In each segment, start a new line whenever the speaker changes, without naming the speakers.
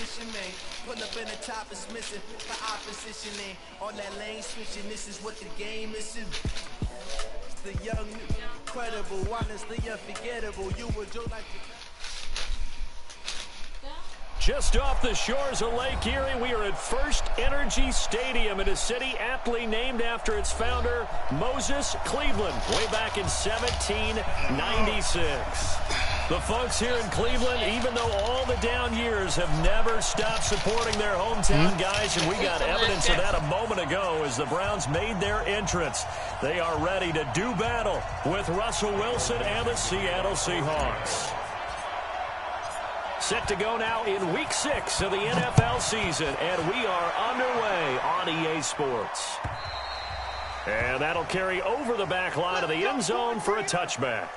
position, man. Pull up in the top is missing. The opposition, man. All that lane switching. This is what the game is. It's the young, incredible, honestly unforgettable. You would do like the...
Just off the shores of Lake Erie, we are at First Energy Stadium in a city aptly named after its founder, Moses Cleveland, way back in 1796. The folks here in Cleveland, even though all the down years, have never stopped supporting their hometown guys, and we got evidence of that a moment ago as the Browns made their entrance. They are ready to do battle with Russell Wilson and the Seattle Seahawks. Set to go now in Week 6 of the NFL season, and we are underway on EA Sports. And that'll carry over the back line of the end zone for a touchback.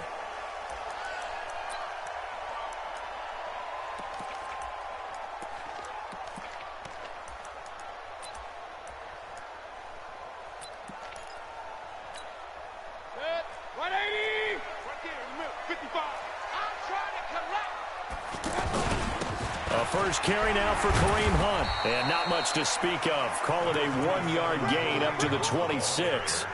First carry now for Kareem Hunt. And not much to speak of. Call it a 1-yard gain up to the 26.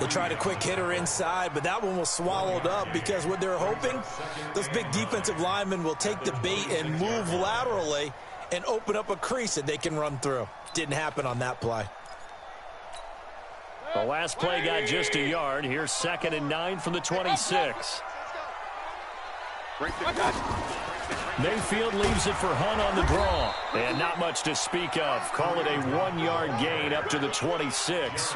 They tried a quick hitter inside, but that one was swallowed up because what they're hoping, those big defensive linemen will take the bait and move laterally and open up a crease that they can run through. Didn't happen on that play.
The last play got just a yard. Here's 2nd and 9 from the 26. Mayfield leaves it for Hunt on the draw. And not much to speak of. Call it a 1-yard gain up to the 26.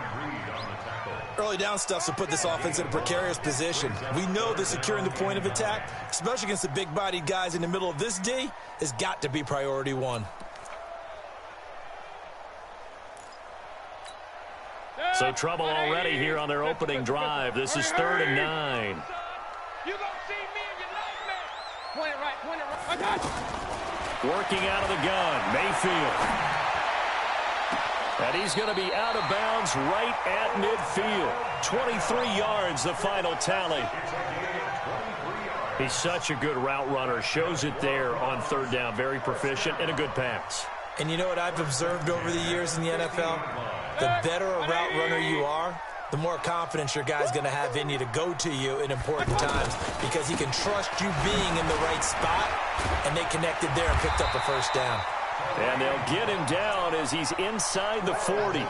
Early down stuff to put this offense in a precarious position. We know that securing the point of attack, especially against the big-bodied guys in the middle of this D, has got to be priority one.
So trouble already here on their opening drive. This is 3rd and 9. Working out of the gun, Mayfield. And he's going to be out of bounds right at midfield. 23 yards, the final tally. He's such a good route runner. Shows it there on 3rd down. Very proficient and a good pass.
And you know what I've observed over the years in the NFL? The better a route runner you are, the more confidence your guy's going to have in you to go to you in important times because he can trust you being in the right spot, and they connected there and picked up the first down.
And they'll get him down as he's inside the 40.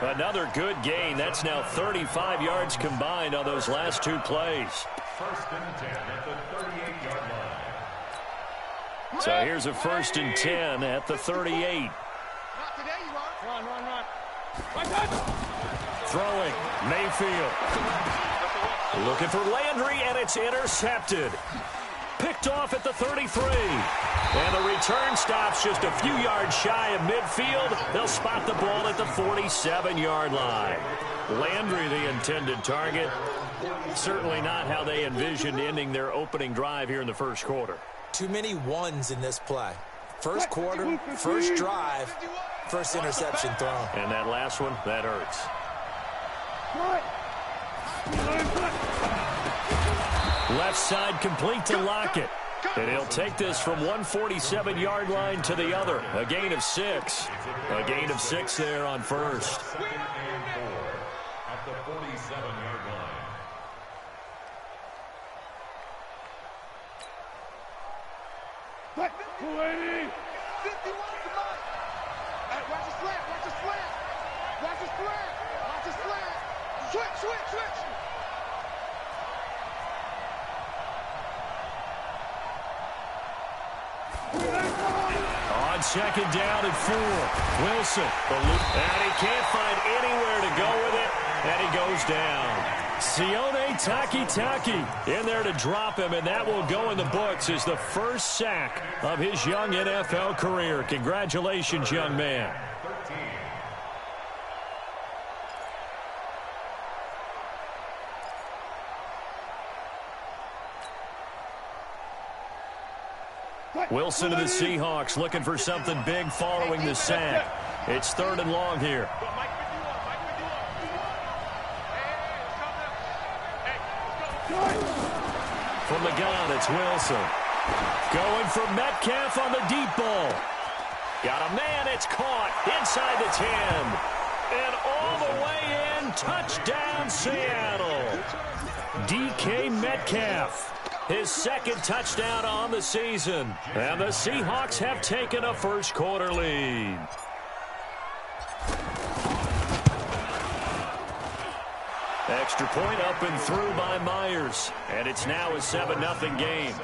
Another good gain. That's now 35 yards combined on those last 2 plays.
1st and 10 at the 38-yard line.
So here's a 1st and 10 at the 38. Throwing, Mayfield. Looking for Landry, and it's intercepted. Picked off at the 33. And the return stops just a few yards shy of midfield. They'll spot the ball at the 47-yard line. Landry, the intended target. Certainly not how they envisioned ending their opening drive here in the first quarter.
Too many ones in this play. First quarter, first drive, first interception thrown.
And that last one, that hurts. Left side complete to Lockett. And he'll take this from 147-yard line to the other. A gain of 6. A gain of 6 there on first.
At the 47-yard line.
Watch the slant, watch the slant. Watch the slant, watch the slant. Switch.
On 2nd down and 4. Wilson. And he can't find anywhere to go with it. And he goes down. Sione Takitaki in there to drop him, and that will go in the books as the first sack of his young NFL career. Congratulations, young man. Wilson and the Seahawks looking for something big following the sack. It's 3rd and long here. From the gun, it's Wilson. Going for Metcalf on the deep ball. Got a man, it's caught inside the 10. And all the way in, touchdown Seattle. DK Metcalf, his second touchdown on the season. And the Seahawks have taken a first quarter lead. Extra point up and through by Myers. And it's now a 7-0 game.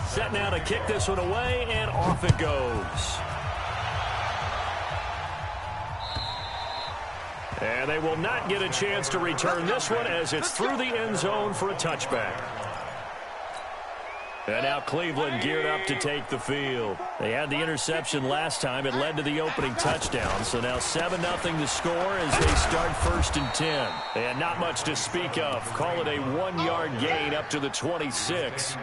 Set now to kick this one away, and off it goes. And they will not get a chance to return this one as it's through the end zone for a touchback. And now Cleveland geared up to take the field. They had the interception last time. It led to the opening touchdown. So now 7-0 to score as they start 1st and 10. And not much to speak of. Call it a 1-yard gain up to the 26.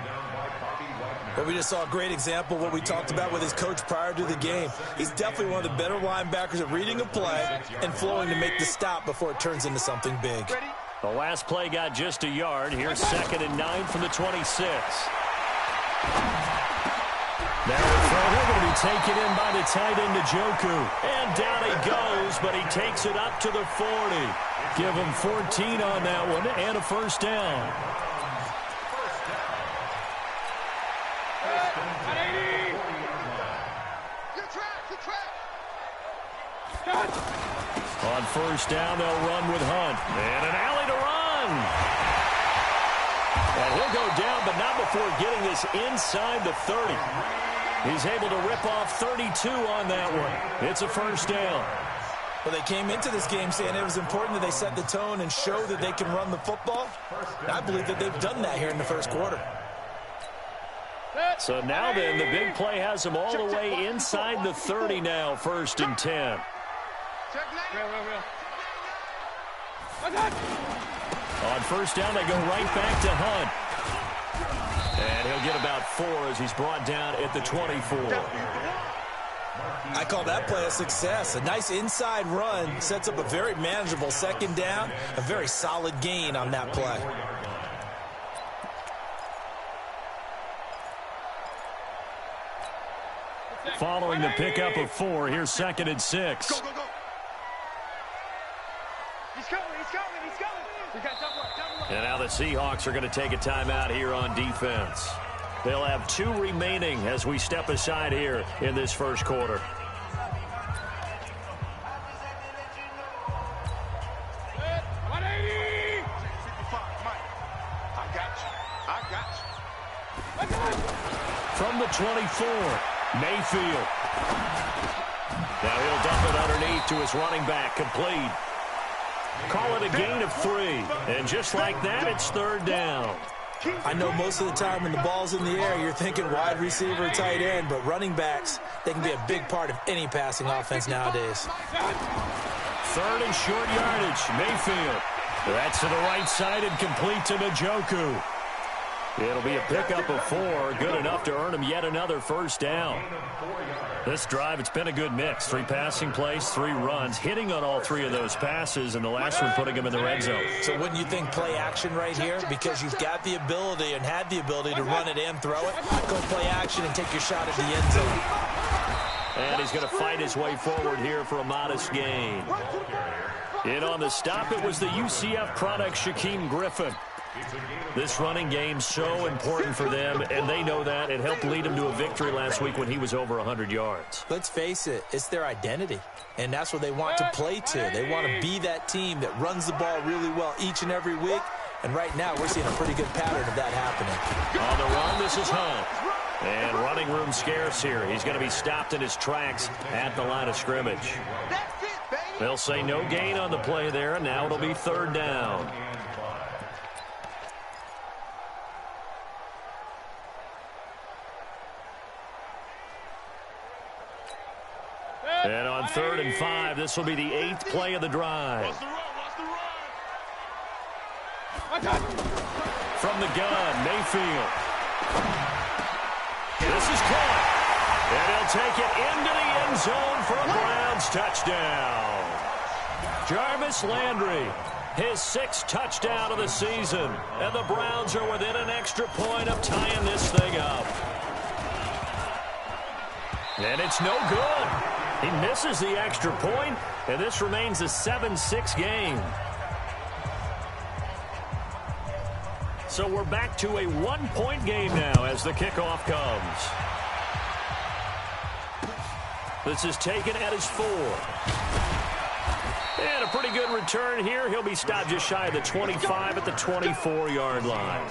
Well, we just saw a great example of what we talked about with his coach prior to the game. He's definitely one of the better linebackers at reading a play and flowing to make the stop before it turns into something big.
The last play got just a yard. Here's 2nd and 9 from the 26. Now the throw going to be taken in by the tight end Njoku. And down he goes, but he takes it up to the 40. Give him 14 on that one and a first down. On first down, they'll run with Hunt. And an alley to run. And he'll go down, but not before getting this inside the 30. He's able to rip off 32 on that one. It's a first down.
Well, they came into this game saying it was important that they set the tone and show that they can run the football. And I believe that they've done that here in the first quarter.
So now then, the big play has them all the way inside the 30 now, 1st and 10. On first down, they go right back to Hunt. And he'll get about 4 as he's brought down at the 24.
I call that play a success. A nice inside run sets up a very manageable 2nd down. A very solid gain on that play.
Following the pickup of 4, here's 2nd and 6.
Go, go, go. He's coming, he's coming, he's coming. We got double up.
And now the Seahawks are going to take a timeout here on defense. They'll have 2 remaining as we step aside here in this first quarter. From the 24, Mayfield. Now he'll dump it underneath to his running back, complete. Call it a gain of 3. And just like that, it's 3rd down.
I know most of the time when the ball's in the air, you're thinking wide receiver, tight end, but running backs, they can be a big part of any passing offense nowadays.
3rd and short yardage, Mayfield. That's to the right side and complete to Njoku. It'll be a pickup of 4, good enough to earn him yet another first down. This drive, it's been a good mix. 3 passing plays, 3 runs, hitting on all 3 of those passes, and the last one putting him in the red zone.
So wouldn't you think play action right here? Because you've got the ability and had the ability to run it and throw it. Go play action and take your shot at the end zone.
And he's going to fight his way forward here for a modest gain. In on the stop, it was the UCF product, Shaquem Griffin. This running game so important for them, and they know that. It helped lead them to a victory last week when he was over 100 yards.
Let's face it, it's their identity, and that's what they want to play to. They want to be that team that runs the ball really well each and every week, and right now we're seeing a pretty good pattern of that happening.
On the run, this is Hunt. And running room scarce here. He's going to be stopped in his tracks at the line of scrimmage. They'll say no gain on the play there, and now it'll be 3rd down. And on 3rd and 5, this will be the 8th play of the drive. From the gun, Mayfield. This is caught. And he'll take it into the end zone for a Browns touchdown. Jarvis Landry His 6th touchdown of the season. And the Browns are within an extra point of tying this thing up. And it's no good. He misses the extra point, and this remains a 7-6 game. So we're back to a 1-point game now as the kickoff comes. This is taken at his 4. And a pretty good return here. He'll be stopped just shy of the 25 at the 24-yard line.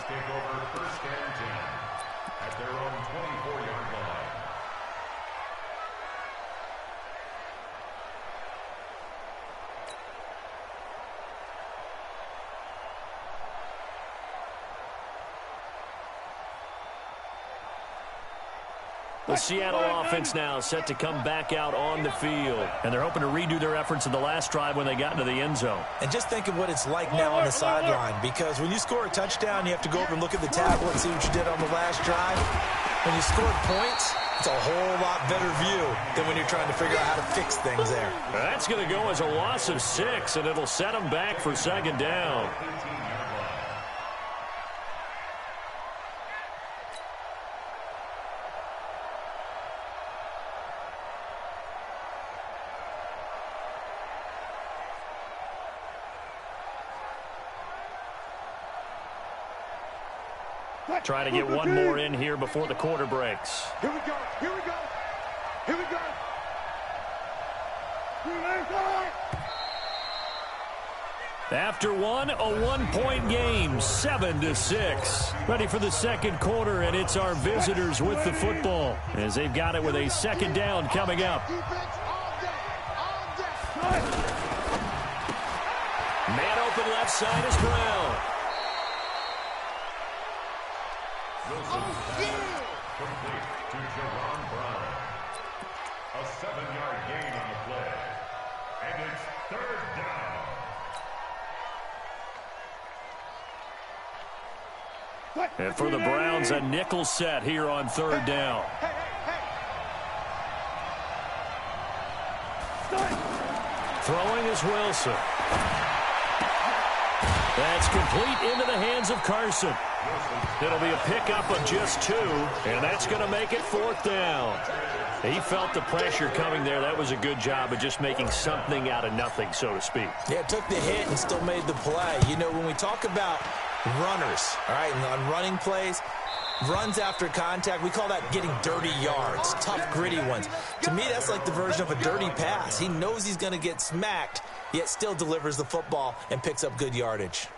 The Seattle offense now set to come back out on the field. And they're hoping to redo their efforts in the last drive when they got into the end zone.
And just think of what it's like now on the sideline, because when you score a touchdown, you have to go over and look at the tablet and see what you did on the last drive. When you scored points, it's a whole lot better view than when you're trying to figure out how to fix things there.
That's going to go as a loss of 6, and it'll set them back for 2nd down. Trying to get one more in here before the quarter breaks.
Here we go. Here we go. Here we go.
After one, a 1-point game, 7-6. Ready for the second quarter, and it's our visitors with the football as they've got it with a 2nd down coming up. Man open left side is Brown.
Complete to Jerron Brown. A 7-yard gain on the play. And it's 3rd down.
And for the Browns, a nickel set here on 3rd down. Throwing is Wilson. That's complete into the hands of Carson. It'll be a pickup of just 2, and that's going to make it 4th down. He felt the pressure coming there. That was a good job of just making something out of nothing, so to speak.
Yeah, took the hit and still made the play. You know, when we talk about runners, all right, and on running plays, runs after contact, we call that getting dirty yards, tough, gritty ones. To me, that's like the version of a dirty pass. He knows he's going to get smacked, yet still delivers the football and picks up good yardage.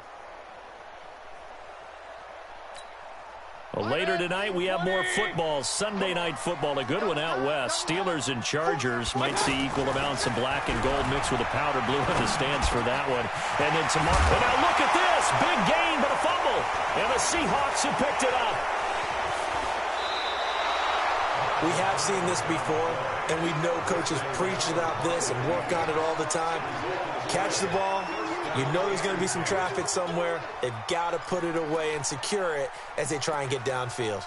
Well, later tonight, we have more football, Sunday night football, a good one out west. Steelers and Chargers might see equal amounts of black and gold mixed with a powder blue in the stands for that one. And then tomorrow, and now look at this, big gain, but a fumble. And the Seahawks have picked it up.
We have seen this before, and we know coaches preach about this and work on it all the time. Catch the ball. You know there's going to be some traffic somewhere. They've got to put it away and secure it as they try and get downfield.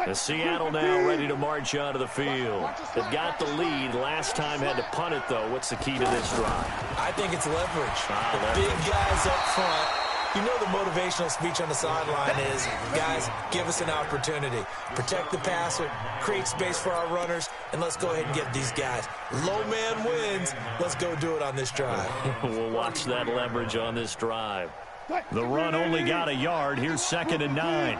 The Seattle now ready to march onto the field. They've got the lead. Last time had to punt it, though. What's the key to this drive?
I think it's leverage. The big guys up front. You know the motivational speech on the sideline is, guys, give us an opportunity. Protect the passer, create space for our runners, and let's go ahead and get these guys. Low man wins. Let's go do it on this drive.
We'll watch that leverage on this drive. The run only got a yard. Here's 2nd and 9.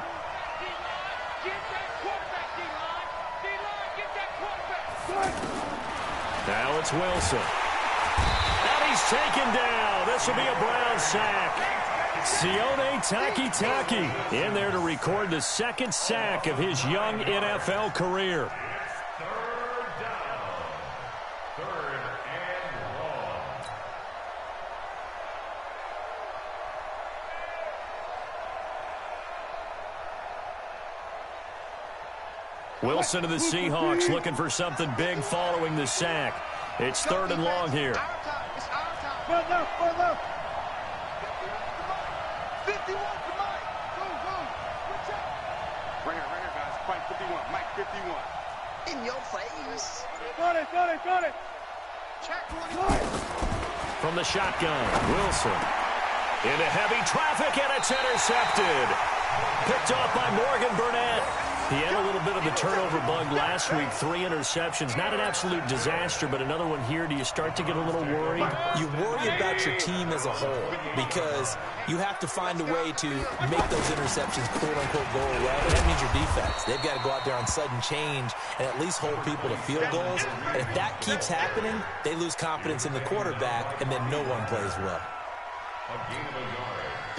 Now it's Wilson. And he's taken down. This will be a Brown sack. Sione Takitaki in there to record the 2nd sack of his young NFL career.
3rd down. 3rd and long.
Wilson of the Seahawks looking for something big following the sack. It's 3rd and long here.
Well, 51 to Mike. Go. Mike 51.
In your face.
Got it.
Check.
From the shotgun, Wilson. Into heavy traffic, and it's intercepted. Picked off by Morgan Burnett. He had a little bit of the turnover bug last week. 3 interceptions. Not an absolute disaster, but another one here. Do you start to get a little worried?
You worry about your team as a whole because you have to find a way to make those interceptions, quote-unquote, go away. That means your defense. They've got to go out there on sudden change and at least hold people to field goals. And if that keeps happening, they lose confidence in the quarterback, and then no one plays well.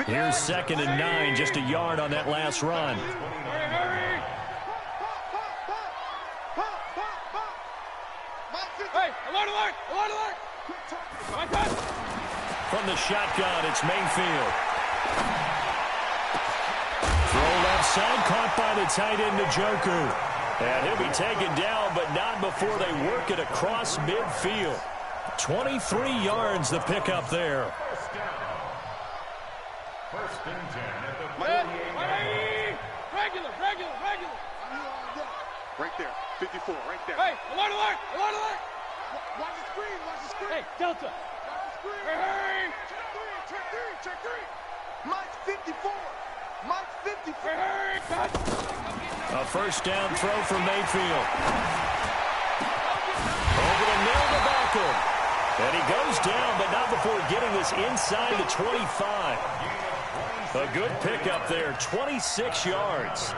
Here's 2nd and 9, just a yard on that last run. From the shotgun, it's Mayfield. Throw left side, caught by the tight end, Njoku. And he'll be taken down, but not before they work it across midfield. 23 yards the pickup there.
First and 10 at the 48.
Regular. Right there, 54, right there. Hey, alert. Watch the screen. Hey, Delta. Watch the screen. Hey. Check three.
Mike 54.
Hey, cut.
A first down throw from Mayfield. Over the middle to Beckham. And he goes down, but not before getting this inside the 25. A good pickup there, 26 yards.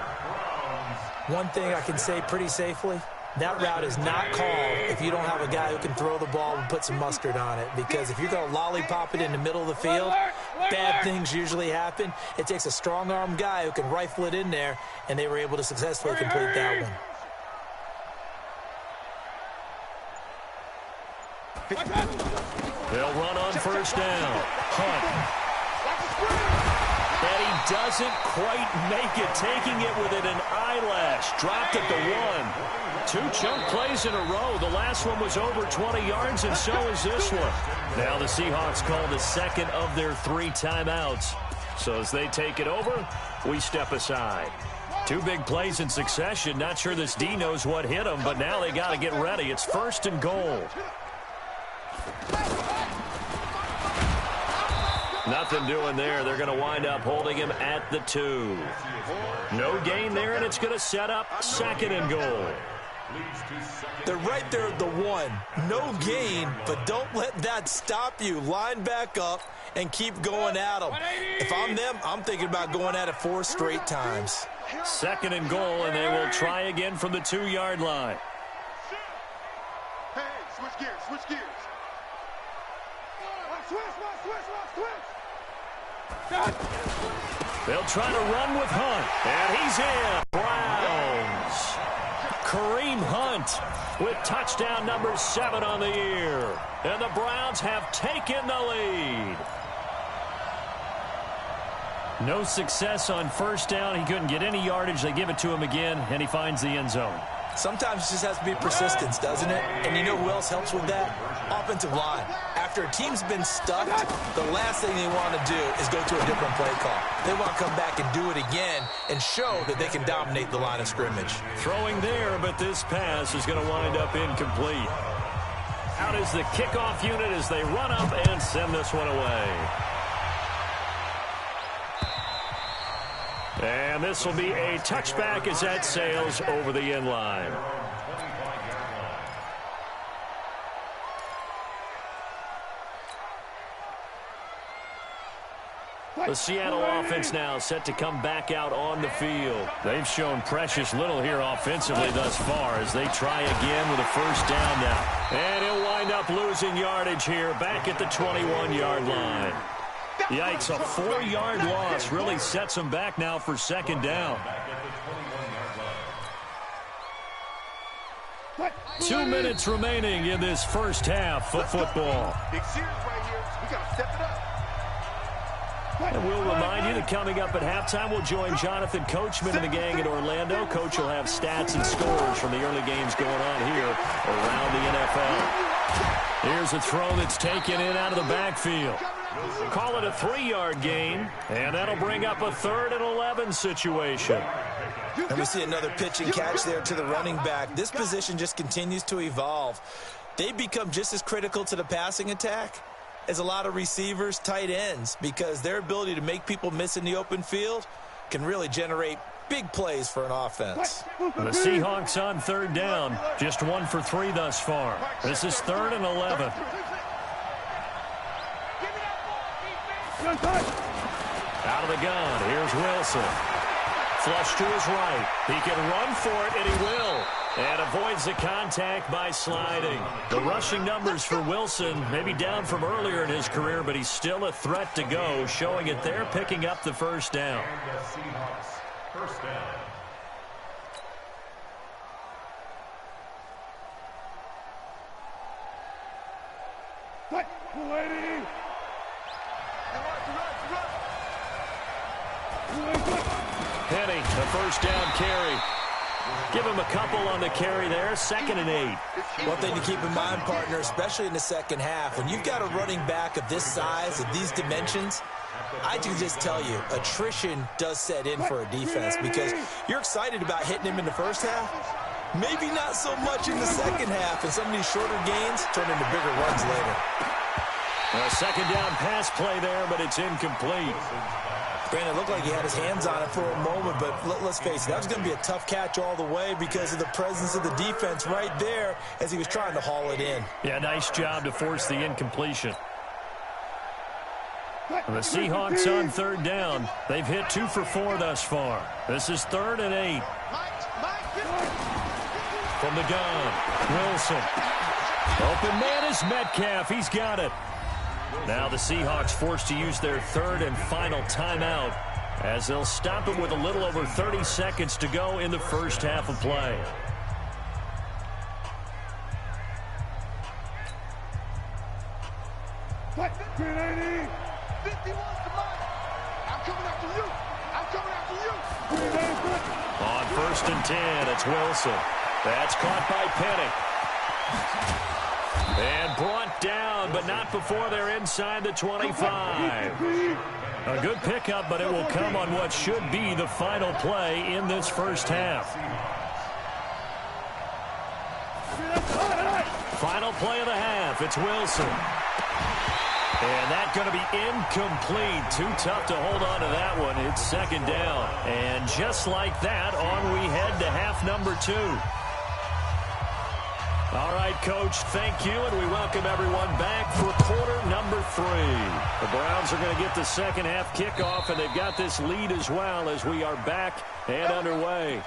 One thing I can say pretty safely, that route is not called if you don't have a guy who can throw the ball and put some mustard on it. Because if you're going to lollipop it in the middle of the field, bad things usually happen. It takes a strong-arm guy who can rifle it in there, and they were able to successfully complete that one.
They'll run on first down. Hunt. And he doesn't quite make it, taking it within an eyelash. Dropped at the 1. 2 chunk plays in a row. The last one was over 20 yards, and so is this one. Now the Seahawks call the second of their 3 timeouts. So as they take it over, we step aside. 2 big plays in succession. Not sure this D knows what hit him, but now they got to get ready. It's 1st and goal. Nothing doing there. They're going to wind up holding him at the 2. No gain there, and it's going to set up 2nd and goal.
They're right there at the 1. No gain, but don't let that stop you. Line back up and keep going at them. If I'm them, I'm thinking about going at it 4 straight times.
2nd and goal, and they will try again from the 2-yard line.
Hey, switch gears. Switch.
They'll try to run with Hunt, and he's in. Browns. Kareem Hunt with touchdown number 7 on the year. And the Browns have taken the lead. No success on first down. He couldn't get any yardage. They give it to him again, and he finds the end zone.
Sometimes it just has to be persistence, doesn't it? And you know who else helps with that? Offensive line. After a team's been stuffed, the last thing they want to do is go to a different play call. They want to come back and do it again and show that they can dominate the line of scrimmage.
Throwing there, but this pass is going to wind up incomplete. Out is the kickoff unit as they run up and send this one away. And this will be a touchback as that sails over the end line. The Seattle offense now set to come back out on the field. They've shown precious little here offensively thus far as they try again with a first down now. And he'll wind up losing yardage here back at the 21-yard line. Yikes, a 4-yard loss really sets them back now for second down. 2 minutes remaining in this first half of football.
Big series right here. We got to step it up.
And we'll remind you that coming up at halftime, we'll join Jonathan Coachman and the gang in Orlando. Coach will have stats and scores from the early games going on here around the NFL. Here's a throw that's taken in out of the backfield. Call it a 3-yard gain, and that'll bring up a 3rd and 11 situation.
And we see another pitch and catch there to the running back. This position just continues to evolve. They become just as critical to the passing attack as a lot of receivers, tight ends, because their ability to make people miss in the open field can really generate big plays for an offense.
The Seahawks on third down, just 1 for 3 thus far. This is 3rd and 11. Out of the gun, here's Wilson. Flush to his right. He can run for it, and he will. And avoids the contact by sliding. The rushing numbers for Wilson maybe down from earlier in his career, but he's still a threat to go, showing it there, picking up the first down.
And the Seahawks, first down.
Penny, a first down carry. Give him a couple on the carry there, 2nd and 8.
One thing to keep in mind, partner, especially in the second half, when you've got a running back of this size, of these dimensions, I can just tell you, attrition does set in for a defense because you're excited about hitting him in the first half. Maybe not so much in the second half, and some of these shorter gains turn into bigger runs later.
A second down pass play there, but it's incomplete.
Brandon, it looked like he had his hands on it for a moment, but let's face it, that was going to be a tough catch all the way because of the presence of the defense right there as he was trying to haul it in.
Yeah, nice job to force the incompletion. The Seahawks on third down. They've hit 2 for 4 thus far. This is 3rd and 8. From the gun, Wilson. Open man is Metcalf. He's got it. Now the Seahawks forced to use their 3rd and final timeout as they'll stop it with a little over 30 seconds to go in the first half of play. On 1st and 10, it's Wilson. That's caught by Penny. And brought down, but not before they're inside the 25. A good pickup, but it will come on what should be the final play in this first half. Final play of the half, it's Wilson. And that's going to be incomplete. Too tough to hold on to that one. It's 2nd down. And just like that, on we head to half number 2. All right, Coach, thank you, and we welcome everyone back for quarter number 3. The Browns are going to get the second half kickoff, and they've got this lead as well as we are back and underway.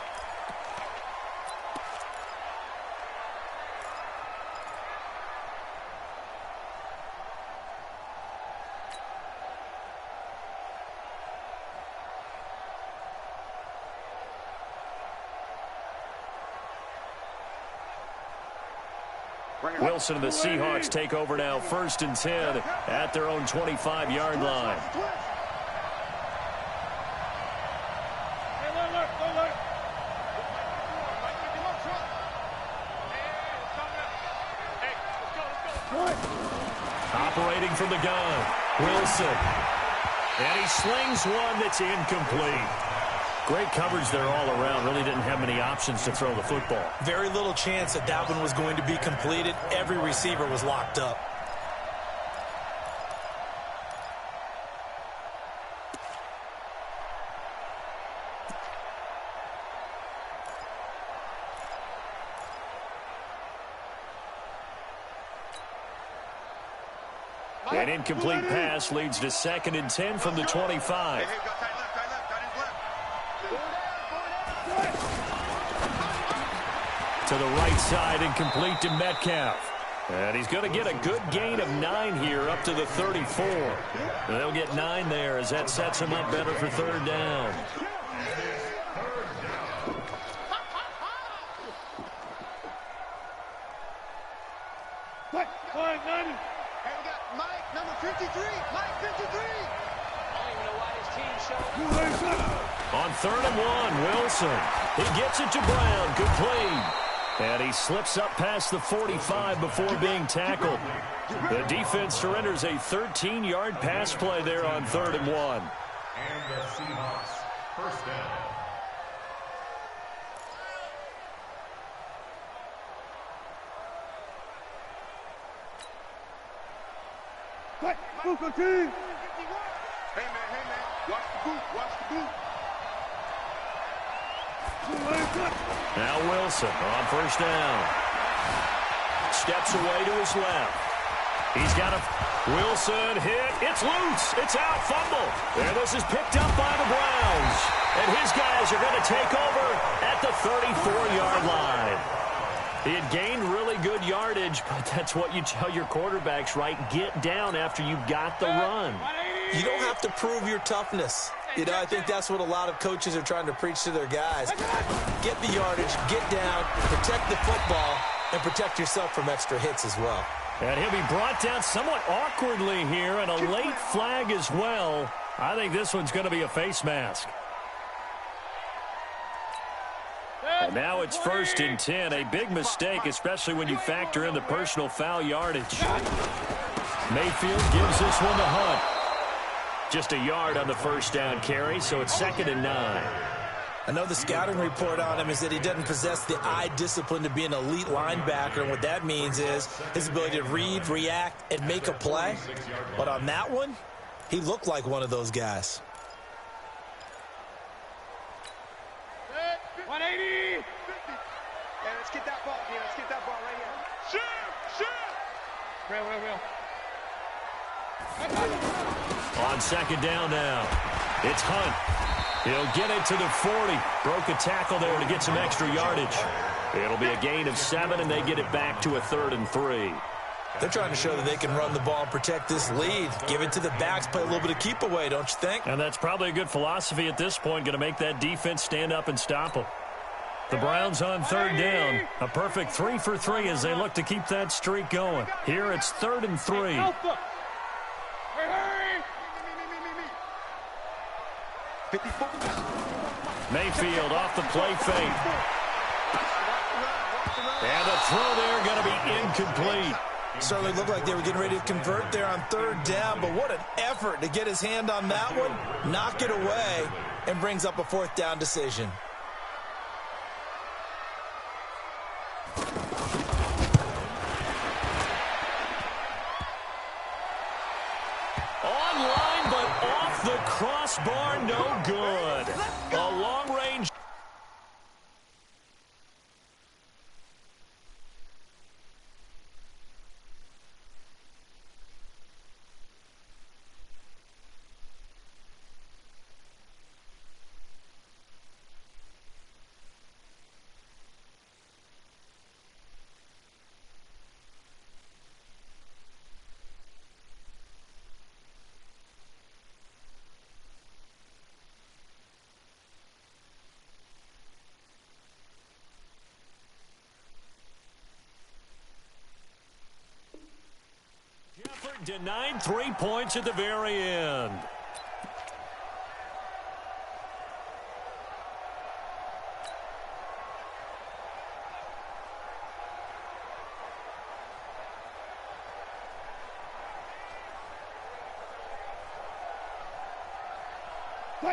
Wilson and the Seahawks take over now, 1st and 10 at their own 25-yard line. Operating from the gun, Wilson. And he slings one that's incomplete. Great coverage there all around. Really didn't have many options to throw the football.
Very little chance that that one was going to be completed. Every receiver was locked up.
An incomplete pass leads to 2nd and 10 from the 25. To the right side, incomplete to Metcalf. And he's going to get a good gain of 9 here up to the 34. They'll get 9 there as that sets him up better for 3rd down.
Number 53, Mike 53. I don't even know why this team showed.
On 3rd and 1, Wilson. He gets it to Brown, complete. And he slips up past the 45 before being tackled. The defense surrenders a 13-yard pass play there on 3rd and 1.
And the Seahawks, first down.
Hey, man, watch the boot, watch the boot.
Now Wilson on first down. Steps away to his left. He's got a Wilson hit. It's loose. It's out. Fumble. And this is picked up by the Browns. And his guys are going to take over at the 34-yard line. He had gained really good yardage, but that's what you tell your quarterbacks, right? Get down after you've got the run.
You don't have to prove your toughness. You know, I think that's what a lot of coaches are trying to preach to their guys. Get the yardage, get down, protect the football, and protect yourself from extra hits as well.
And he'll be brought down somewhat awkwardly here, and a late flag as well. I think this one's going to be a face mask. And now it's 1st and 10. A big mistake, especially when you factor in the personal foul yardage. Mayfield gives this one to Hunt. Just a yard on the first down carry, so it's 2nd and 9.
I know the scouting report on him is that he doesn't possess the eye discipline to be an elite linebacker, and what that means is his ability to read, react, and make a play. But on that one, he looked like one of those guys.
180. Yeah, let's get that ball. Yeah, let's get that ball right here. Shoot! Real.
On 2nd down now, it's Hunt. He'll get it to the 40. Broke a tackle there to get some extra yardage. It'll be a gain of 7, and they get it back to a 3rd and 3.
They're trying to show that they can run the ball and protect this lead. Give it to the backs, play a little bit of keep away, don't you think?
And that's probably a good philosophy at this point, going to make that defense stand up and stop them. The Browns on 3rd down. A perfect 3 for 3 as they look to keep that streak going. Here it's 3rd and 3. Mayfield off the play fake. And the throw there going to be incomplete.
Certainly looked like they were getting ready to convert there on 3rd down, but what an effort to get his hand on that one, knock it away, and brings up a 4th down decision.
Online, but off the crossbar, no good. A long-range. Denied 3 points at the very end.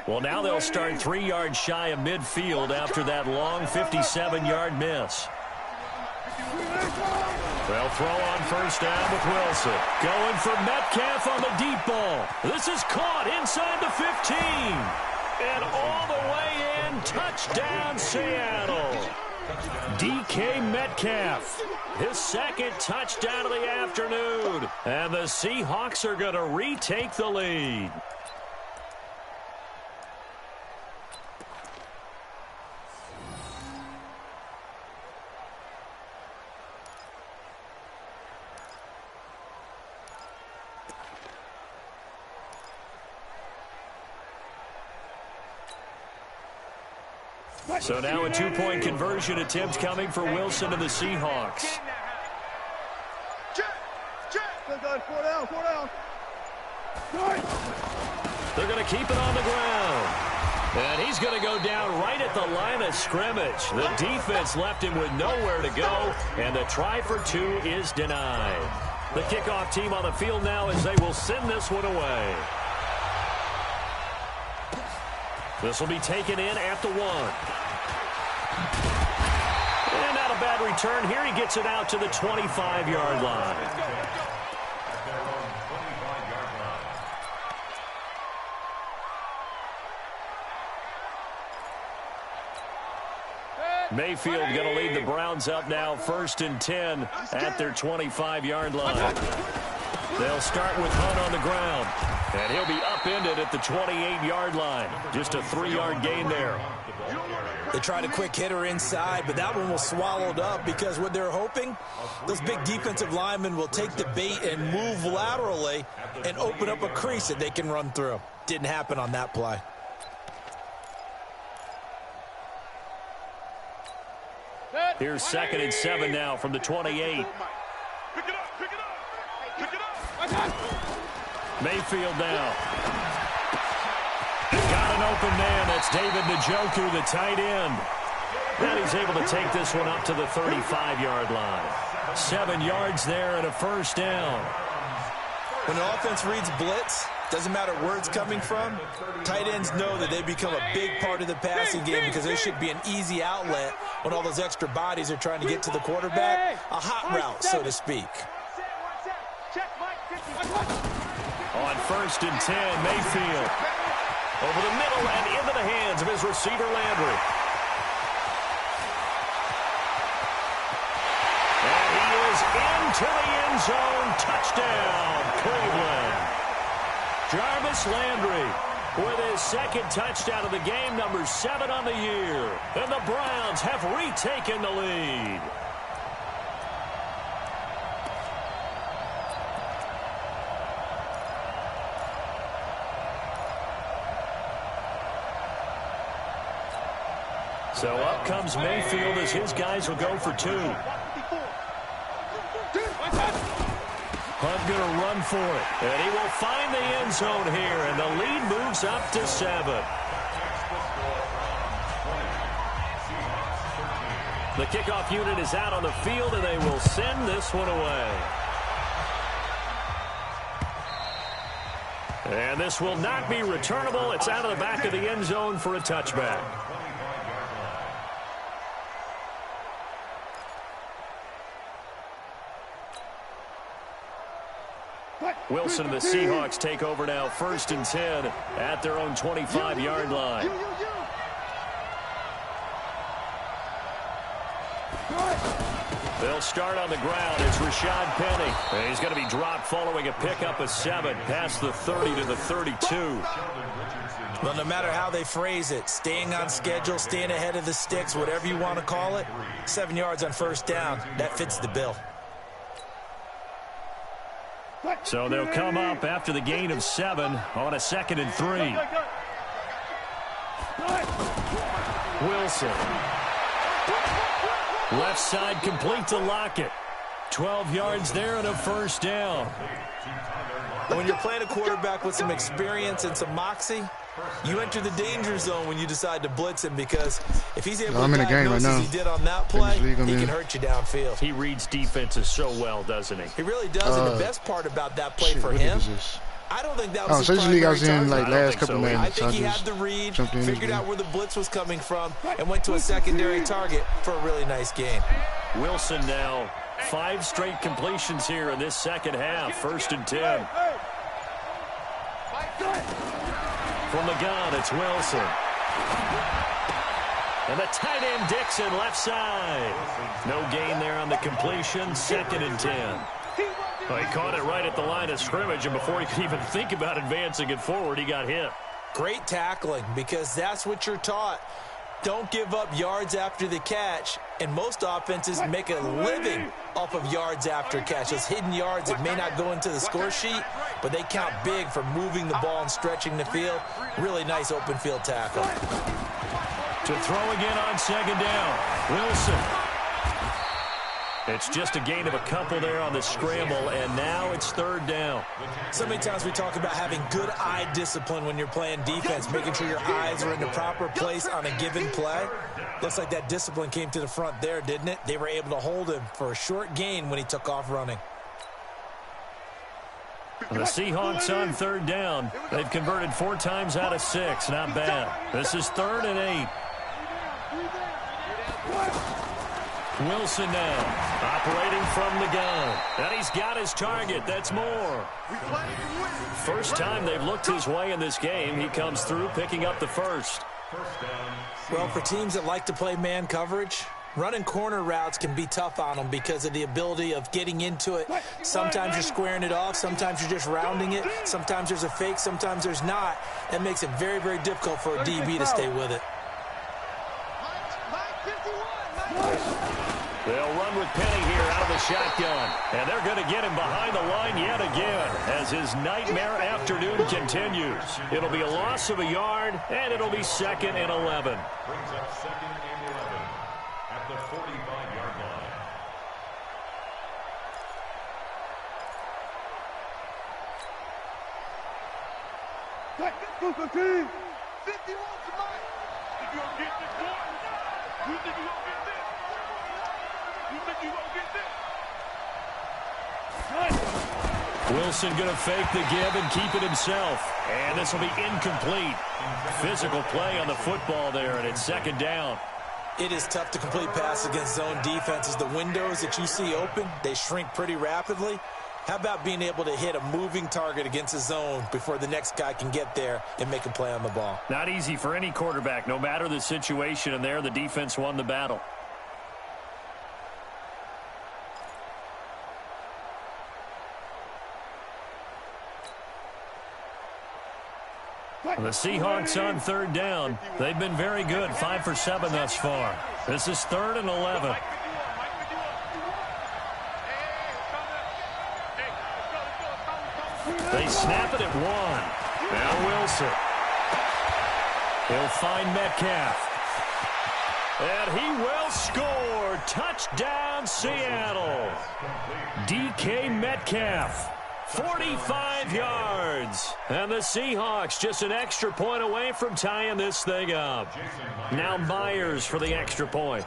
Well, now they'll start 3 yards shy of midfield after that long 57-yard miss. They'll throw on first down with Wilson. Going for Metcalf on the deep ball. This is caught inside the 15. And all the way in, touchdown Seattle. DK Metcalf, his 2nd touchdown of the afternoon. And the Seahawks are going to retake the lead. So now a 2-point conversion attempt coming for Wilson and the Seahawks. They're going to keep it on the ground. And he's going to go down right at the line of scrimmage. The defense left him with nowhere to go, and the try for 2 is denied. The kickoff team on the field now as they will send this one away. This will be taken in at the 1. And not a bad return. Here he gets it out to the 25-yard line. Mayfield going to lead the Browns up now, 1st and 10 at their 25-yard line. They'll start with Hunt on the ground, and he'll be upended at the 28-yard line. Just a 3-yard gain there.
They tried a quick hitter inside, but that one was swallowed up because what they're hoping, those big defensive linemen will take the bait and move laterally and open up a crease that they can run through. Didn't happen on that play.
Here's 2nd and 7 now from the 28. Mayfield now. Got an open man. That's David Njoku, the tight end. And he's able to take this one up to the 35-yard line. 7 yards there and a 1st down.
When the offense reads blitz, doesn't matter where it's coming from, tight ends know that they become a big part of the passing game because there should be an easy outlet when all those extra bodies are trying to get to the quarterback. A hot route, so to speak.
On 1st and 10, Mayfield. Over the middle and into the hands of his receiver, Landry. And he is into the end zone. Touchdown, Cleveland. Jarvis Landry with his 2nd touchdown of the game, number 7 on the year. And the Browns have retaken the lead. So up comes Mayfield as his guys will go for 2. Hunt going to run for it. And he will find the end zone here. And the lead moves up to 7. The kickoff unit is out on the field, and they will send this one away. And this will not be returnable. It's out of the back of the end zone for a touchback. Wilson and the Seahawks take over now, 1st and 10 at their own 25-yard line. They'll start on the ground. It's Rashad Penny. And he's going to be dropped following a pickup of 7 past the 30 to the 32.
Well, no matter how they phrase it, staying on schedule, staying ahead of the sticks, whatever you want to call it, 7 yards on 1st down, that fits the bill.
So they'll come up after the gain of 7 on a 2nd and 3. Wilson. Left side complete to Lockett. 12 yards there and a 1st down.
When you're playing a quarterback with some experience and some moxie, you enter the danger zone when you decide to blitz him, because if he's able to diagnose as he did on that play, he can hurt you downfield.
He reads defenses so well, doesn't he?
He really does, and the best part about that play for him, I don't think that was his
primary
target.
in like last couple minutes.
I think he had the read, figured out where the blitz was coming from, and went to a secondary target for a really nice gain.
Wilson now 5 straight completions here in this second half. 1st and 10. From the gun, it's Wilson. And the tight end Dixon left side. No gain there on the completion. 2nd and 10. Well, he caught it right at the line of scrimmage, and before he could even think about advancing it forward, he got hit.
Great tackling, because that's what you're taught. Don't give up yards after the catch, and most offenses make a living off of yards after catch. Those hidden yards that may not go into the score sheet, but they count big for moving the ball and stretching the field. Really nice open field tackle.
To throw again on 2nd down, Wilson. It's just a gain of a couple there on the scramble, and now it's 3rd down.
So many times we talk about having good eye discipline when you're playing defense, making sure your eyes are in the proper place on a given play. Looks like that discipline came to the front there, didn't it? They were able to hold him for a short gain when he took off running.
The Seahawks on 3rd down. They've converted 4 times out of 6. Not bad. This is 3rd and 8. Wilson now, operating from the gun. And he's got his target. That's Moore. First time they've looked his way in this game. He comes through, picking up the 1st.
First down.
Well, for teams that like to play man coverage, running corner routes can be tough on them because of the ability of getting into it. Sometimes you're squaring it off. Sometimes you're just rounding it. Sometimes there's a fake. Sometimes there's not. That makes it very, very difficult for a DB to stay with it.
They'll run with Penny here out of the shotgun. And they're going to get him behind the line yet again as his nightmare afternoon continues. It'll be a loss of a yard, and it'll be 2nd and 11.
Brings up 2nd and 11 at the 45-yard line.
Go, 51 tonight. Think you gonna get this one? You think you gonna get this? You think you gonna get this?
Wilson going to fake the give and keep it himself. And this will be incomplete. Physical play on the football there, and it's 2nd down.
It is tough to complete passes against zone defenses. The windows that you see open, they shrink pretty rapidly. How about being able to hit a moving target against a zone before the next guy can get there and make a play on the ball?
Not easy for any quarterback, no matter the situation, and there the defense won the battle. The Seahawks on 3rd down. They've been very good, 5 for 7 thus far. This is 3rd and 11. They snap it at 1. Now Wilson. He'll find Metcalf. And he will score. Touchdown, Seattle. DK Metcalf. 45 yards. And the Seahawks just an extra point away from tying this thing up. Now Myers for the extra point.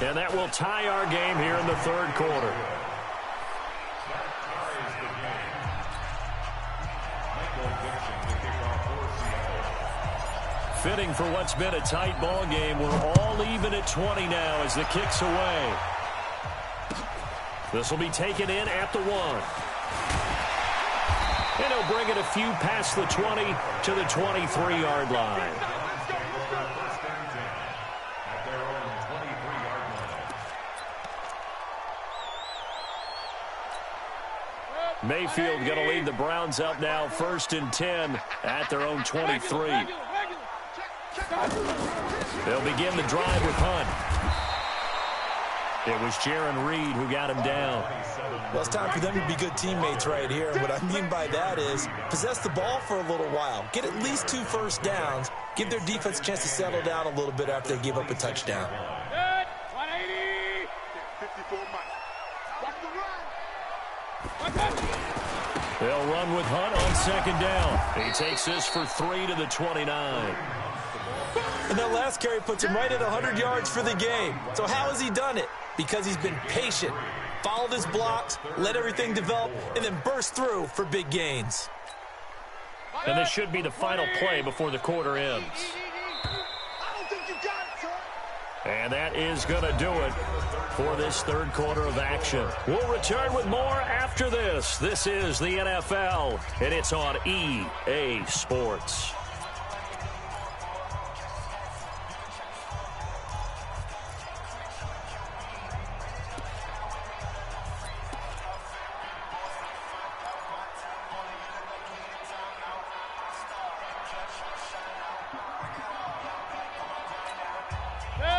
And that will tie our game here in the 3rd quarter. Fitting for what's been a tight ball game. We're all even at 20 now as the kick's away. This will be taken in at the 1. And he'll bring it a few past the 20 to the 23-yard line. Mayfield going to lead the Browns up now 1st and 10 at their own 23. They'll begin the drive with Hunt. It was Jaron Reed who got him down.
Well, it's time for them to be good teammates right here. And what I mean by that is possess the ball for a little while. Get at least 2 first downs. Give their defense a chance to settle down a little bit after they give up a touchdown.
180. 54 miles. Watch the run.
They'll run with Hunt on 2nd down. He takes this for 3 to the 29.
And that last carry puts him right at 100 yards for the game. So how has he done it? Because he's been patient, followed his blocks, let everything develop, and then burst through for big gains.
And this should be the final play before the quarter ends. And that is going to do it for this 3rd quarter of action. We'll return with more after this. This is the NFL, and it's on EA Sports.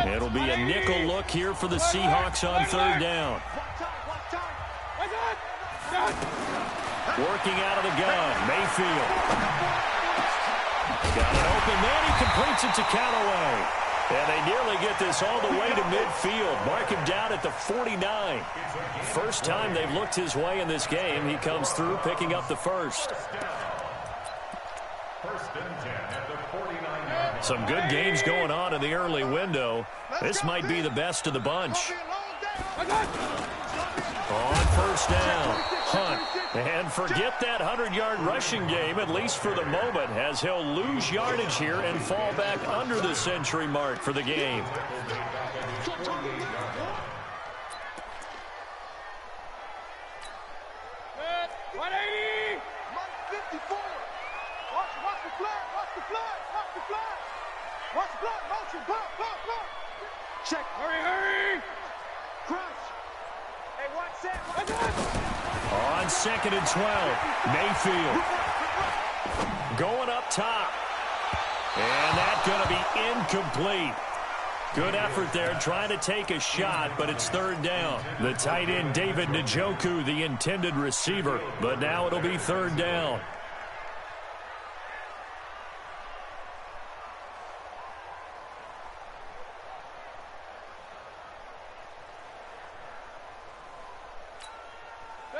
It'll be a nickel look here for the Seahawks on 3rd down. Working out of the gun, Mayfield. Got it open, then he completes it to Callaway. And they nearly get this all the way to midfield. Mark him down at the 49. First time they've looked his way in this game. He comes through picking up the first. Some good games going on in the early window. This might be the best of the bunch. On 1st down, Hunt. And forget that 100-yard rushing game, at least for the moment, as he'll lose yardage here and fall back under the century mark for the game.
Watch the flag. Watch the flag. Watch the flag. Watch the flag. Motion. Block. Check. Hurry. Crush. Hey, watch that.
On 2nd and 12, Mayfield going up top. And that's going to be incomplete. Good effort there trying to take a shot, but it's 3rd down. The tight end, David Njoku, the intended receiver, but now it'll be 3rd down.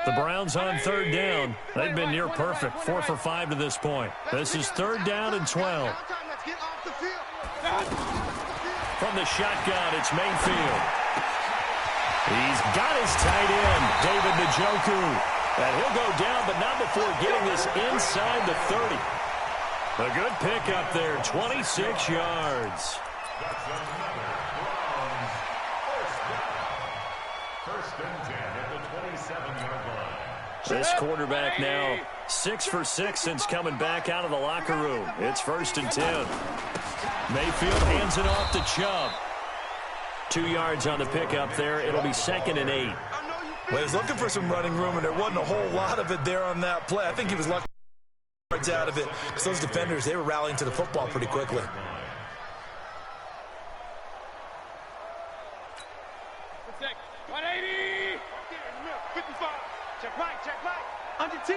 The Browns on 3rd down. They've been near perfect, 4 for 5 to this point. This is 3rd down and 12. From the shotgun, it's Mayfield. He's got his tight end, David Njoku. And he'll go down, but not before getting this inside the 30. A good pickup there, 26 yards.
That's another Browns first and 10 at the 27-yard line.
This quarterback now 6 for 6 since coming back out of the locker room. It's 1st and 10. Mayfield hands it off to Chubb. 2 yards on the pickup there. It'll be 2nd and 8.
Well, he's looking for some running room, and there wasn't a whole lot of it there on that play. I think he was lucky yards out of it because those defenders, they were rallying to the football pretty quickly.
Protect. 180. 55. Check right. Under 10.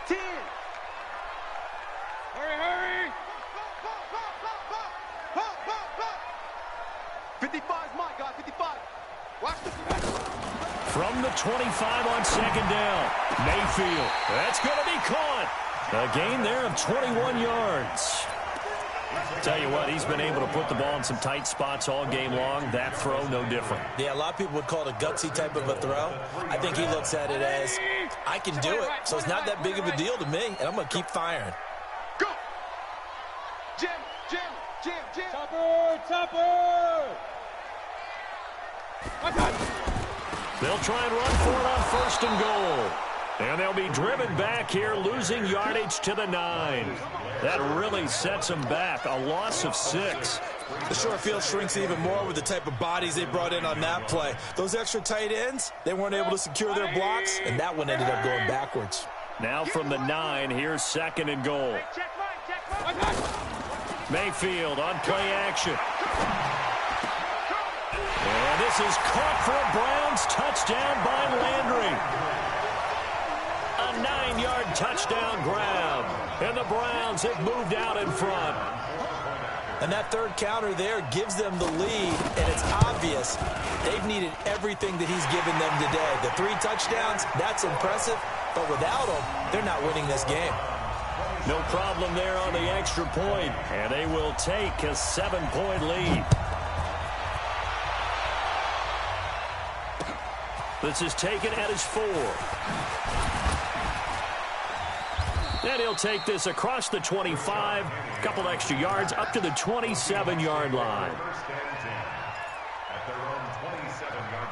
10. Hurry. 55 is mine, guys. 55. Watch the
From the 25 on 2nd down. Mayfield. That's going to be caught. A gain there of 21 yards. Tell you what, he's been able to put the ball in some tight spots all game long. That throw, no different.
Yeah, a lot of people would call it a gutsy type of a throw. I think he looks at it as, I can do it, so it's not that big of a deal to me, and I'm going to keep firing.
Go! Jim! Topper!
They'll try and run for it on 1st and goal. And they'll be driven back here, losing yardage to the 9. That really sets them back. A loss of 6.
The short field shrinks even more with the type of bodies they brought in on that play. Those extra tight ends, they weren't able to secure their blocks, and that one ended up going backwards.
Now from the 9, here's 2nd and goal. Mayfield on play action. And this is caught for a Browns touchdown by Landry. A 9-yard touchdown grab. And the Browns have moved out in front.
And that 3rd counter there gives them the lead, and it's obvious they've needed everything that he's given them today. The 3 touchdowns, that's impressive, but without them, they're not winning this game.
No problem there on the extra point, and they will take a 7-point lead. This is taken at his 4. And he'll take this across the 25, a couple extra yards up to the 27-yard line.
First and 10 at their own 27-yard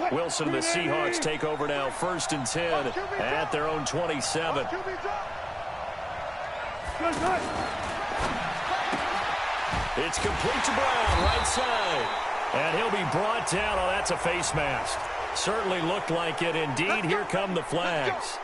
line.
Wilson and the Seahawks take over now, 1st and 10 at their own 27. It's complete to Brown, right side. And he'll be brought down. Oh, that's a face mask. Certainly looked like it. Indeed, here come the flags.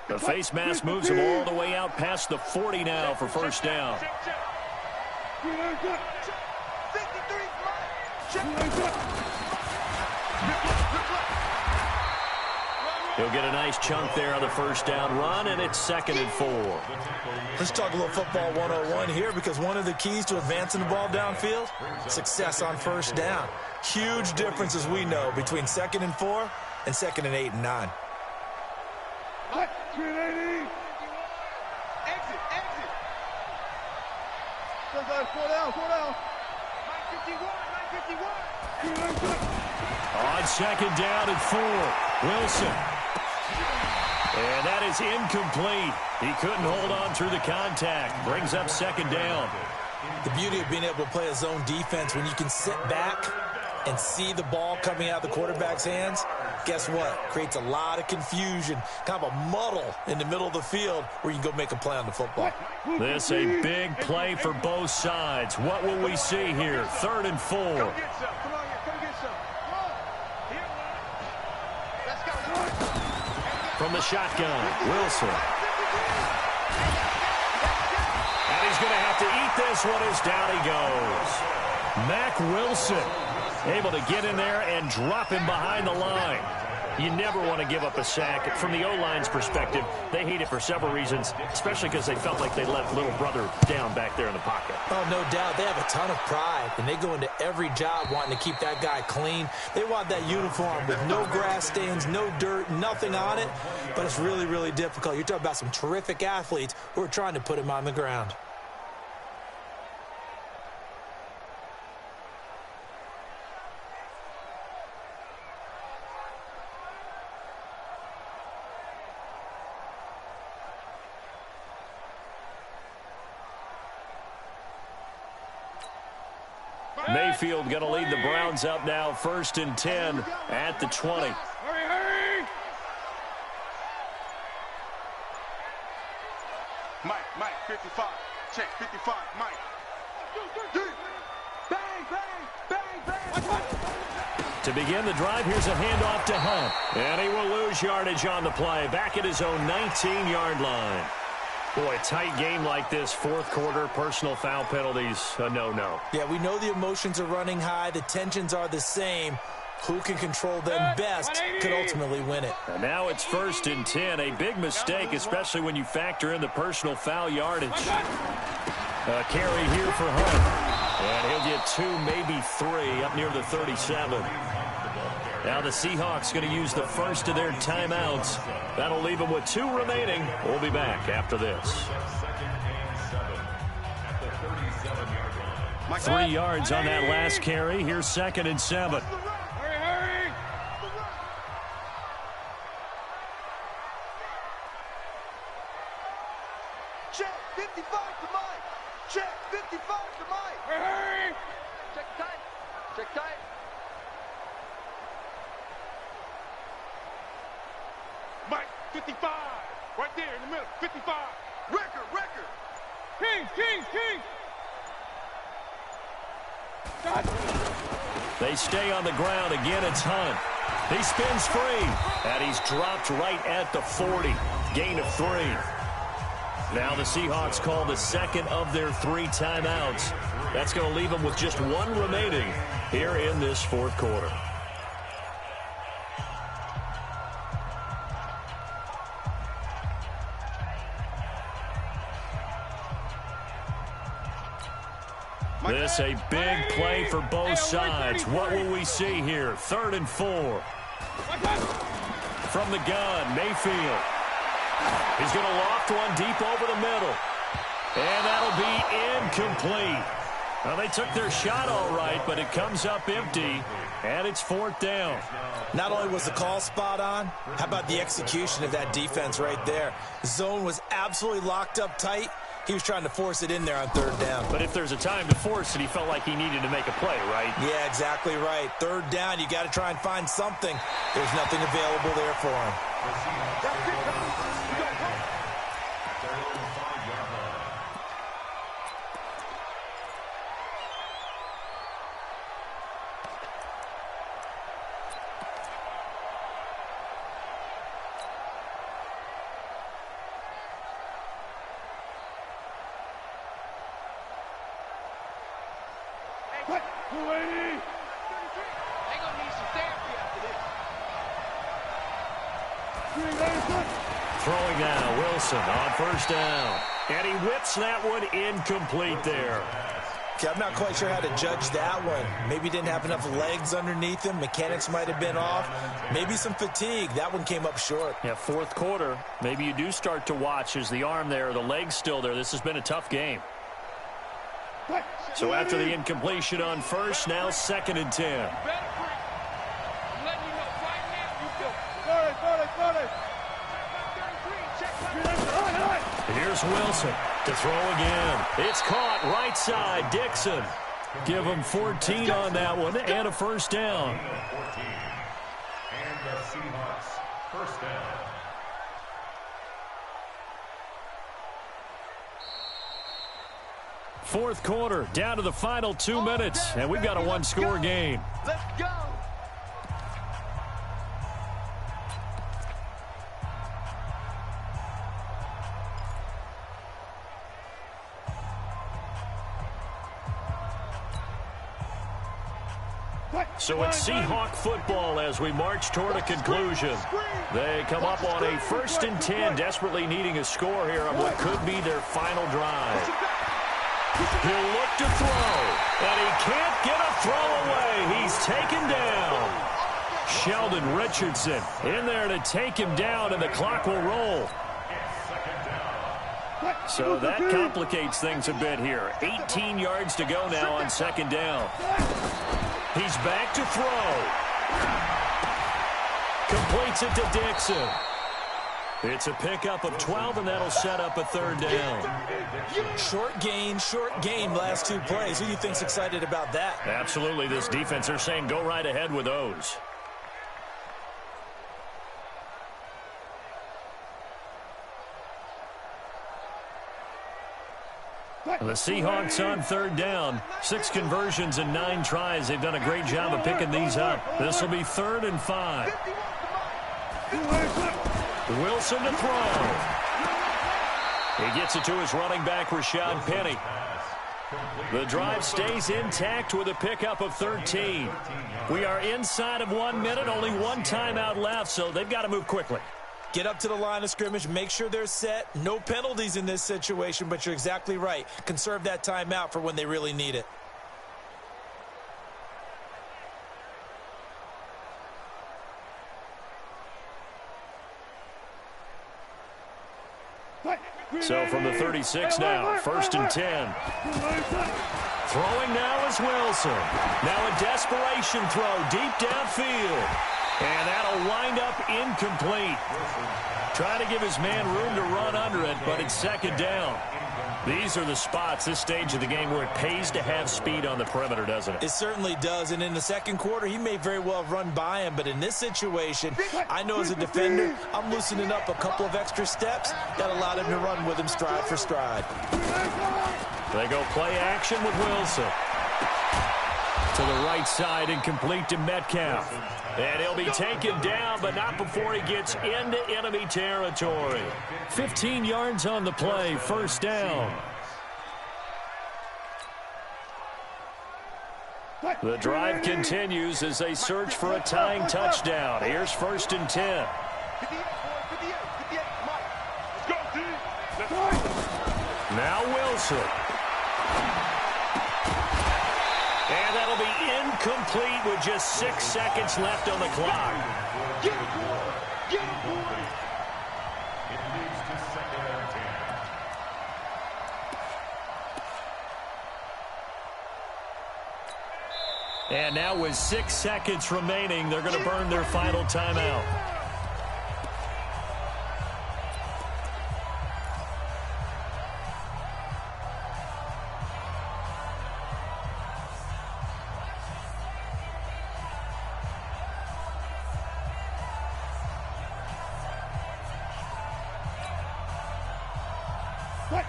The face mask moves him all the way out past the 40 now for 1st down. He'll get a nice chunk there on the 1st down run, and it's 2nd and 4.
Let's talk a little football 101 here, because one of the keys to advancing the ball downfield, success on 1st down. Huge difference, as we know, between 2nd and 4 and 2nd and 8 and 9.
Exit. Slow down, slow down.
951.
On second down and 4, Wilson. And that is incomplete. He couldn't hold on through the contact. Brings up second down.
The beauty of being able to play a zone defense when you can sit back and see the ball coming out of the quarterback's hands, guess what? Creates a lot of confusion, kind of a muddle in the middle of the field where you can go make a play on the football.
This a big play for both sides. What will we see here? 3rd and 4.
Come get some. Come on here, come get some. Here, let's go.
From the shotgun, Wilson. And he's going to have to eat this one as down he goes. Mack Wilson able to get in there and drop him behind the line. You never want to give up a sack. From the O-line's perspective, they hate it for several reasons, especially because they felt like they left little brother down back there in the pocket.
Oh, no doubt. They have a ton of pride, and they go into every job wanting to keep that guy clean. They want that uniform with no grass stains, no dirt, nothing on it, but it's really, really difficult. You're talking about some terrific athletes who are trying to put him on the ground.
Mayfield going to lead the Browns up now, 1st and 10 at the 20.
Hurry! Mike, 55. Check, 55, Mike. Bang!
To begin the drive, here's a handoff to Hunt. And he will lose yardage on the play, back at his own 19-yard line. Boy, a tight game like this, 4th quarter, personal foul penalties, a no-no.
Yeah, we know the emotions are running high. The tensions are the same. Who can control them best could ultimately win it.
And now it's 1st and 10, a big mistake, especially when you factor in the personal foul yardage. A carry here for Hunt. And he'll get 2, maybe 3, up near the 37. Now the Seahawks going to use the first of their timeouts. That'll leave them with 2 remaining. We'll be back after this. 3 yards on that last carry. Here's 2nd and 7.
Hurry! Check, 55 to Mike. Check, 55 to Mike. Hurry! Check tight. Mike, 55. Right there in the middle, 55. Record. King.
They stay on the ground. Again, it's Hunt. He spins free, and he's dropped right at the 40. Gain of 3. Now the Seahawks call the second of their 3 timeouts. That's going to leave them with just 1 remaining here in this 4th quarter. This a big play for both sides. What will we see here? 3rd and 4. From the gun, Mayfield. He's going to loft one deep over the middle. And that'll be incomplete. Well, they took their shot all right, but it comes up empty, and it's 4th down.
Not only was the call spot on, how about the execution of that defense right there? The zone was absolutely locked up tight. He was trying to force it in there on 3rd down.
But if there's a time to force it, he felt like he needed to make a play, right?
Yeah, exactly right. 3rd down, you got to try and find something. There's nothing available there for him.
Throwing now, Wilson on 1st down. And he whips that one incomplete there.
Okay, I'm not quite sure how to judge that one. Maybe he didn't have enough legs underneath him. Mechanics might have been off. Maybe some fatigue. That one came up short.
Yeah, 4th quarter. Maybe you do start to watch as the arm there, the leg's still there. This has been a tough game. So after the incompletion on first, now 2nd and 10. Here's Wilson to throw again. It's caught right side. Dixon. Give him 14 on that one and a first down.
And the Seahawks first down.
Fourth quarter, down to the final 2 minutes, and we've got a one-score game.
Let's go.
So it's Seahawk football as we march toward a conclusion. They come up on a 1st and 10, desperately needing a score here on what could be their final drive. He'll look to throw, and he can't get a throw away. He's taken down. Sheldon Richardson in there to take him down, and the clock will roll. So that complicates things a bit here. 18 yards to go now on 2nd down. He's back to throw. Completes it to Dixon. It's a pickup of 12, and that'll set up a 3rd down.
Short gain, last 2 plays. Who do you think's excited about that?
Absolutely. This defense, they're saying go right ahead with those. The Seahawks on 3rd down. 6 conversions and 9 tries. They've done a great job of picking these up. This will be 3rd and 5. Wilson to throw. He gets it to his running back, Rashad Penny. The drive stays intact with a pickup of 13. We are inside of 1 minute, only 1 timeout left, so they've got to move quickly.
Get up to the line of scrimmage, make sure they're set. No penalties in this situation, but you're exactly right. Conserve that timeout for when they really need it.
So from the 36 now, 1st and 10. Throwing now is Wilson. Now a desperation throw deep downfield. And that'll wind up incomplete. Trying to give his man room to run under it, but it's 2nd down. These are the spots, this stage of the game, where it pays to have speed on the perimeter, doesn't it?
It certainly does, and in the 2nd quarter, he may very well have run by him, but in this situation, I know as a defender, I'm loosening up a couple of extra steps that allowed him to run with him stride for stride.
They go play action with Wilson. To the right side and complete to Metcalf. And he'll be taken down, but not before he gets into enemy territory. 15 yards on the play, 1st down. The drive continues as they search for a tying touchdown. Here's 1st and 10. Now Wilson. And that'll be incomplete with just 6 seconds left on the clock.
Get him, boy. Get him, boy.
It leads to 2nd and 10.
And now with 6 seconds remaining, they're going to burn their final timeout.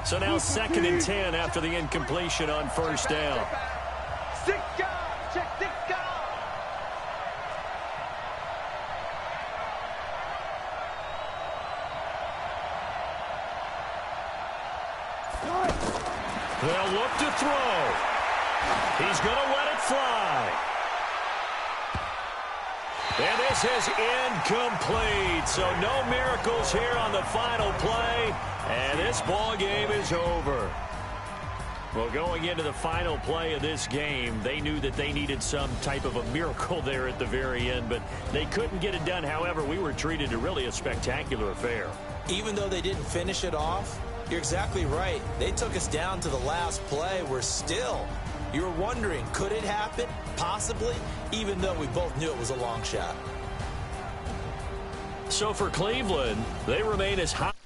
So now 2nd and 10 after the incompletion on 1st down. They'll look to throw. He's going to let it fly. And this is incomplete. So no miracles here on the final play. And this ball game is over. Well, going into the final play of this game, they knew that they needed some type of a miracle there at the very end, but they couldn't get it done. However, we were treated to really a spectacular affair.
Even though they didn't finish it off, You're exactly right. They took us down to the last play. You were wondering, could it happen? Possibly, even though we both knew it was a long shot.
So for Cleveland, they remain as high.